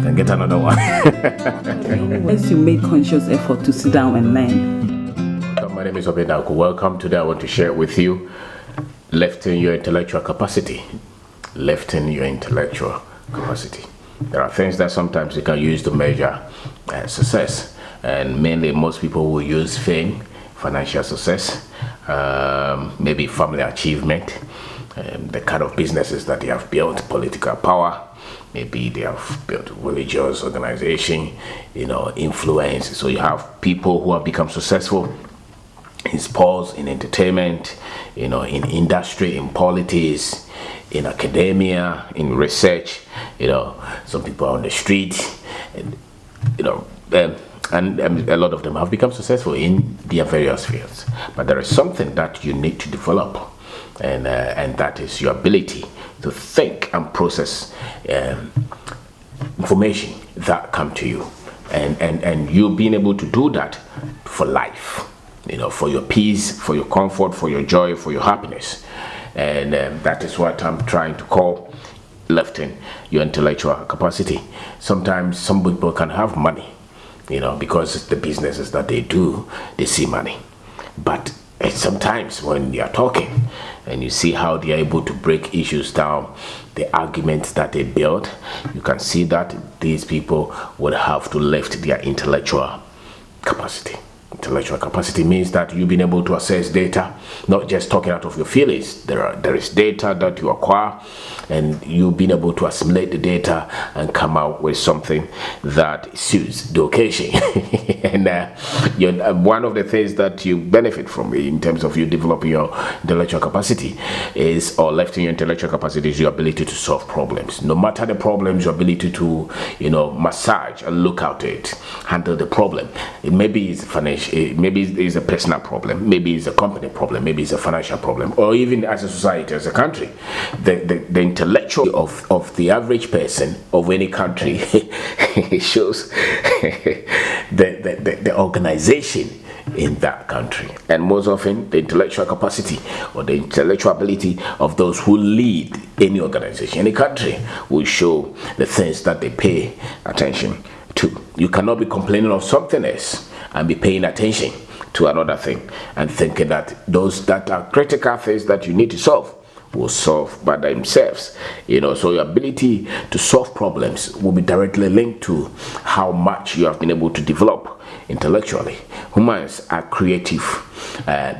Can get another one. Once you make conscious effort to sit down and learn. My name is Kwabena Darko. Welcome. Today I want to share with you lifting your intellectual capacity. Lifting your intellectual capacity. There are things that sometimes you can use to measure success, and mainly most people will use fame, financial success, maybe family achievement, the kind of businesses that they have built, political power. Maybe they have built religious organization, influence. So you have people who have become successful in sports, in entertainment, in industry, in politics, in academia, in research. Some people are on the street, and and a lot of them have become successful in their various fields. But there is something that you need to develop, and that is your ability to think and process information that come to you, and you being able to do that for life, for your peace, for your comfort, for your joy, for your happiness. And that is what I'm trying to call lifting your intellectual capacity. Sometimes some people can have money, because the businesses that they do, they see money. But sometimes when they are talking and you see how they are able to break issues down, the arguments that they build, you can see that these people would have to lift their intellectual capacity. Intellectual capacity means that you've been able to access data, not just talking out of your feelings. There is data that you acquire, and you've been able to assimilate the data and come out with something that suits the occasion. And one of the things that you benefit from in terms of you developing your intellectual capacity or lifting your intellectual capacity is your ability to solve problems. No matter the problems, your ability to massage and look at it, handle the problem. Maybe it's financial. Maybe it's a personal problem, maybe it's a company problem, maybe it's a financial problem, or even as a society, as a country. The intellectual of the average person of any country shows the organization in that country. And most often the intellectual capacity or the intellectual ability of those who lead any organization, any country, will show the things that they pay attention to. You cannot be complaining of something else and be paying attention to another thing and thinking that those that are critical things that you need to solve will solve by themselves. So your ability to solve problems will be directly linked to how much you have been able to develop intellectually. Humans are creative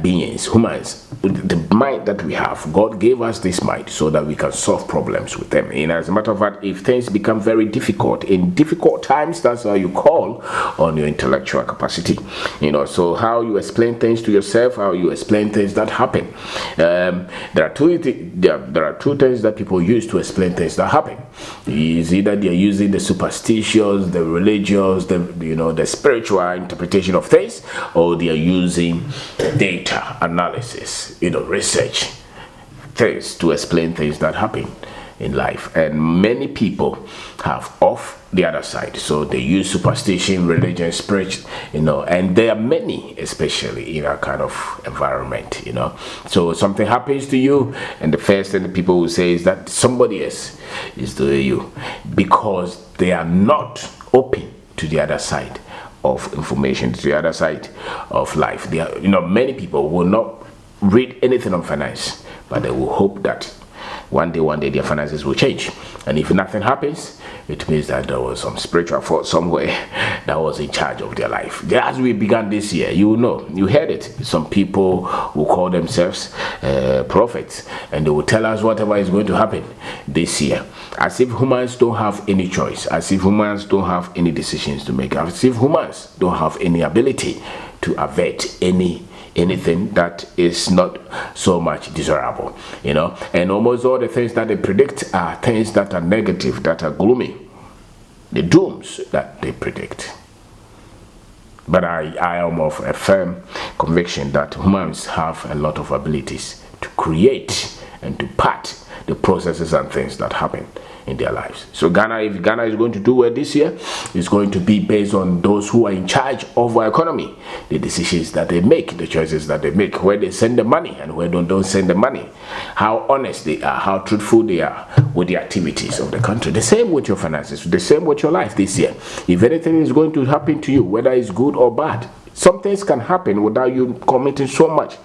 beings. Humans, the mind that we have, God gave us this mind so that we can solve problems with them. And as a matter of fact, if things become very difficult in difficult times, that's how you call on your intellectual capacity. So how you explain things to yourself, how you explain things that happen. There are two things that people use to explain things that happen. Is either they're using the superstitious, the religious, the spiritual interpretation of things, or they are using data analysis, research things to explain things that happen in life. And many people have off the other side, so they use superstition, religion, spirit, and there are many, especially in our kind of environment. So something happens to you, and the first thing that people will say is that somebody else is doing you, because they are not open to the other side of information, to the other side of life. They are, many people will not read anything on finance, but they will hope that one day their finances will change. And if nothing happens, it means that there was some spiritual force somewhere that was in charge of their life. As we began this year, you heard it. Some people will call themselves prophets, and they will tell us whatever is going to happen this year, as if humans don't have any choice, as if humans don't have any decisions to make, as if humans don't have any ability to avert anything that is not so much desirable, and almost all the things that they predict are things that are negative, that are gloomy, the dooms that they predict. But I am of a firm conviction that humans have a lot of abilities to create and to part the processes and things that happen in their lives. So if Ghana is going to do well this year, it's going to be based on those who are in charge of our economy, the decisions that they make, the choices that they make, where they send the money and where they don't send the money, how honest they are, how truthful they are with the activities of the country. The same with your finances, the same with your life this year. If anything is going to happen to you, whether it's good or bad, some things can happen without you committing so much.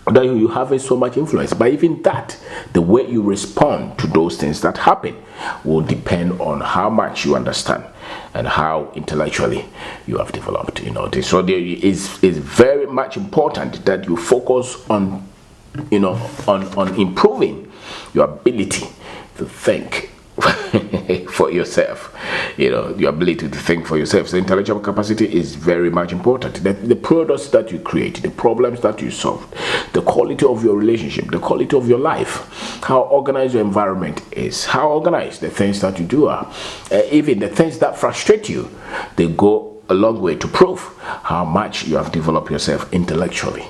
That you having so much influence, but even that, the way you respond to those things that happen will depend on how much you understand and how intellectually you have developed. So there is very much important that you focus on, on improving your ability to think for yourself, your ability to think for yourself. So intellectual capacity is very much important. The products that you create, the problems that you solve, the quality of your relationship, the quality of your life, how organized your environment is, how organized the things that you do are, even the things that frustrate you, they go a long way to prove how much you have developed yourself intellectually.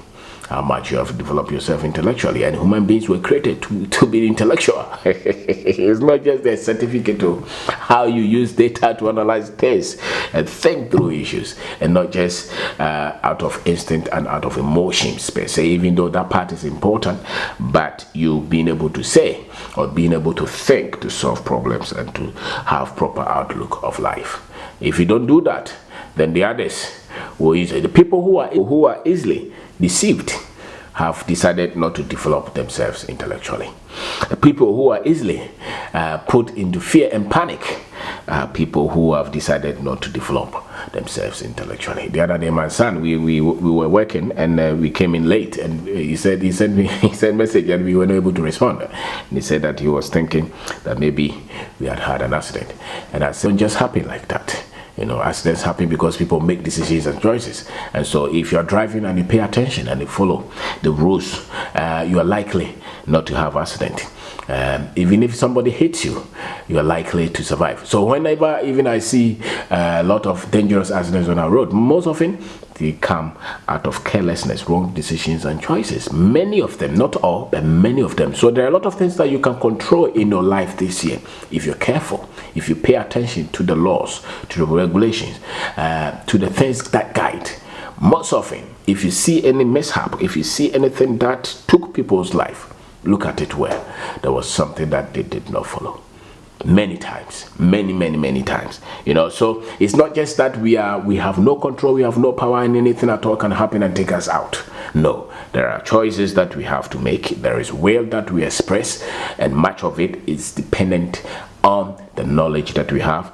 How much you have developed yourself intellectually. And human beings were created to be intellectual. It's not just a certificate of how you use data to analyze things and think through issues, and not just out of instinct and out of emotions per se, even though that part is important, but you being able to say or being able to think to solve problems and to have proper outlook of life. If you don't do that, then the others will easily, the people who are easily deceived have decided not to develop themselves intellectually. The people who are easily put into fear and panic are people who have decided not to develop themselves intellectually. The other day, my son, we were working and we came in late, and he sent message and we weren't able to respond. And he said that he was thinking that maybe we had an accident, and I said, "Don't just happen like that." Accidents happen because people make decisions and choices. And so if you're driving and you pay attention and you follow the rules, you are likely not to have accident. Even if somebody hits you, you are likely to survive. So whenever even I see a lot of dangerous accidents on our road, most often they come out of carelessness, wrong decisions and choices. Many of them, not all, but many of them. So there are a lot of things that you can control in your life this year if you're careful, if you pay attention to the laws, to the regulations, to the things that guide. Most often, if you see any mishap, if you see anything that took people's life, look at it where there was something that they did not follow. Many times, many times. So it's not just that we have no control, we have no power, and anything at all can happen and take us out. No, there are choices that we have to make. There is will that we express, and much of it is dependent on the knowledge that we have,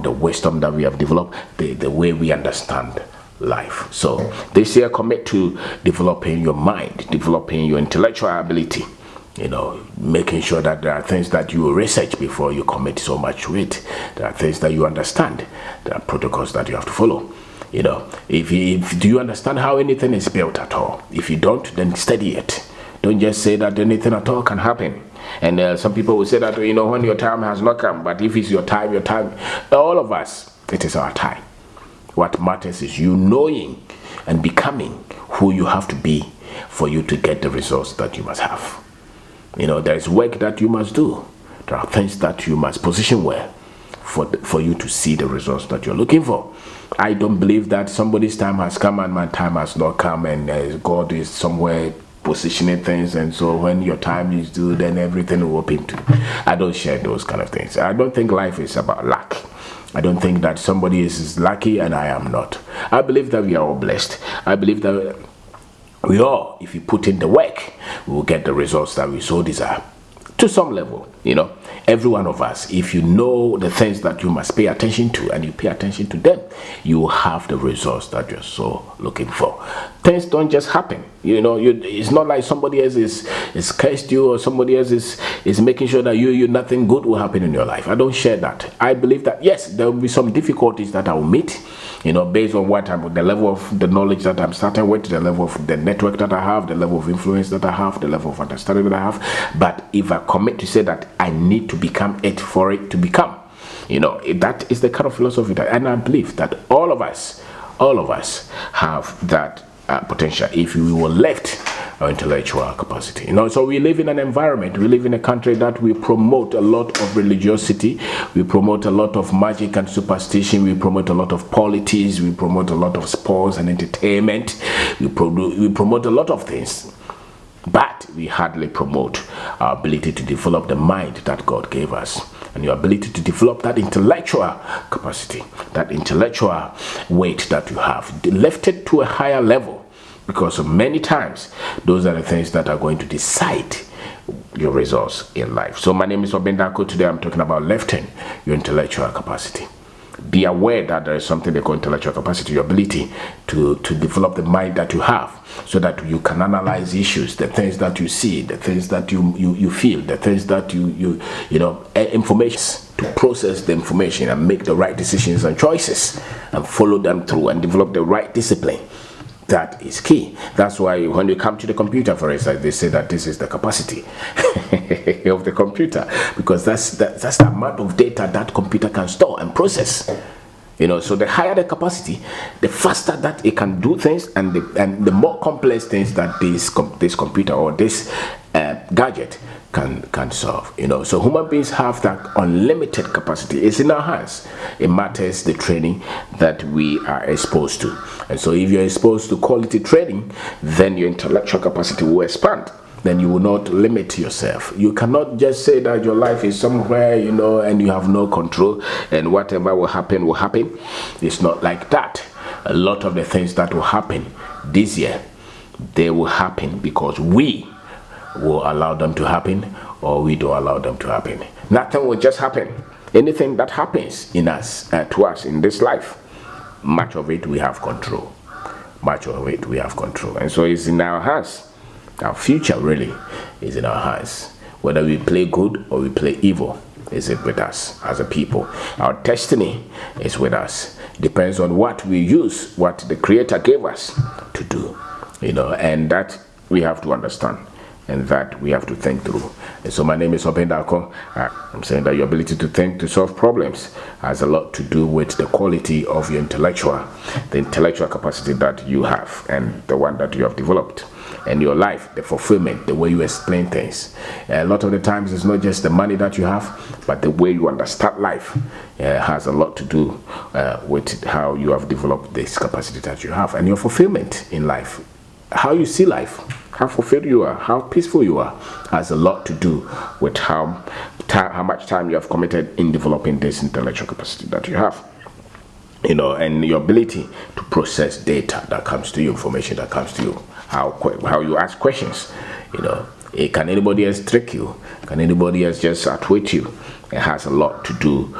the wisdom that we have developed, the way we understand life. So this year, commit to developing your mind, developing your intellectual ability. Making sure that there are things that you research before you commit so much to it. There are things that you understand. There are protocols that you have to follow. If do you understand how anything is built at all? If you don't, then study it. Don't just say that anything at all can happen. And some people will say that, when your time has not come. But if it's your time, all of us, it is our time. What matters is you knowing and becoming who you have to be for you to get the results that you must have. There is work that you must do. There are things that you must position well for you to see the results that you're looking for. I don't believe that somebody's time has come and my time has not come, and God is somewhere positioning things, and so when your time is due, then everything will open to. I don't share those kind of things. I don't think life is about luck. I don't think that somebody is lucky and I am not. I believe that we are all blessed. I believe that we all, if you put in the work, we will get the results that we so desire. To some level, every one of us, if you know the things that you must pay attention to and you pay attention to them, you will have the results that you're so looking for. Things don't just happen. It's not like somebody else is cursed you, or somebody else is making sure that you nothing good will happen in your life. I don't share that. I believe that yes, there will be some difficulties that I will meet, based on the level of the knowledge that I'm starting with, the level of the network that I have, the level of influence that I have, the level of understanding that I have. But if I commit to say that I need to become it for it to become, that is the kind of philosophy and I believe that all of us have that potential if we were left our intellectual capacity. So we live in an environment, we live in a country that we promote a lot of religiosity, we promote a lot of magic and superstition, we promote a lot of politics, we promote a lot of sports and entertainment, we promote a lot of things. But we hardly promote our ability to develop the mind that God gave us, and your ability to develop that intellectual capacity, that intellectual weight that you have, lift it to a higher level, because many times those are the things that are going to decide your results in life. So my name is Kwabena Darko. Today I'm talking about lifting your intellectual capacity. Be aware that there is something they call intellectual capacity, your ability to develop the mind that you have, so that you can analyze issues, the things that you see, the things that you feel, the things that information, to process the information and make the right decisions and choices and follow them through and develop the right discipline. That is key. That's why when you come to the computer, for instance, they say that this is the capacity of the computer, because that's the amount of data that computer can store and process. So the higher the capacity, the faster that it can do things, and the more complex things that this computer or this gadget can solve. So human beings have that unlimited capacity. It's in our hands. It matters the training that we are exposed to. And so if you're exposed to quality training, then your intellectual capacity will expand. Then you will not limit yourself. You cannot just say that your life is somewhere, and you have no control, and whatever will happen will happen. It's not like that. A lot of the things that will happen this year, they will happen because we will allow them to happen, or we don't allow them to happen. Nothing will just happen. Anything that happens in us, to us in this life, much of it we have control. Much of it we have control. And so it's in our hands. Our future really is in our hands. Whether we play good or we play evil, is it with us as a people. Our destiny is with us. Depends on what we use, what the Creator gave us to do. And that we have to understand, and that we have to think through. And so my name is Kwabena Darko. I'm saying that your ability to think, to solve problems, has a lot to do with the quality of your the intellectual capacity that you have, and the one that you have developed. And your life, the fulfillment, the way you explain things. A lot of the times it's not just the money that you have, but the way you understand life has a lot to do with how you have developed this capacity that you have. And your fulfillment in life, how you see life, how fulfilled you are, how peaceful you are, has a lot to do with how much time you have committed in developing this intellectual capacity that you have. And your ability to process data that comes to you, information that comes to you, how you ask questions. Can anybody else trick you? Can anybody else just outwit you? It has a lot to do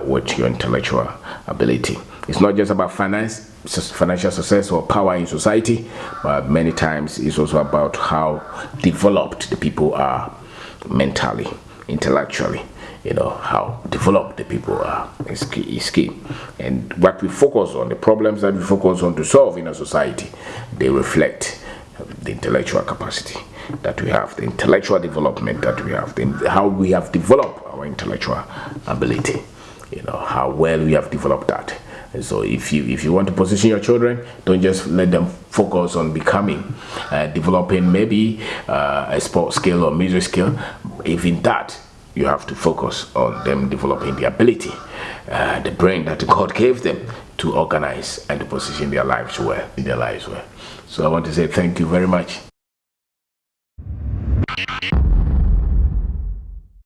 with your intellectual ability. It's not just about financial success or power in society, but many times it's also about how developed the people are mentally, intellectually. How developed the people are is key. And what we focus on, the problems that we focus on to solve in a society, they reflect the intellectual capacity that we have, the intellectual development that we have, how we have developed our intellectual ability, how well we have developed that. And so if you want to position your children, don't just let them focus on becoming, developing maybe a sports skill or music skill. Even that, you have to focus on them developing the ability, the brain that God gave them to organize and to position their lives well. So I want to say thank you very much.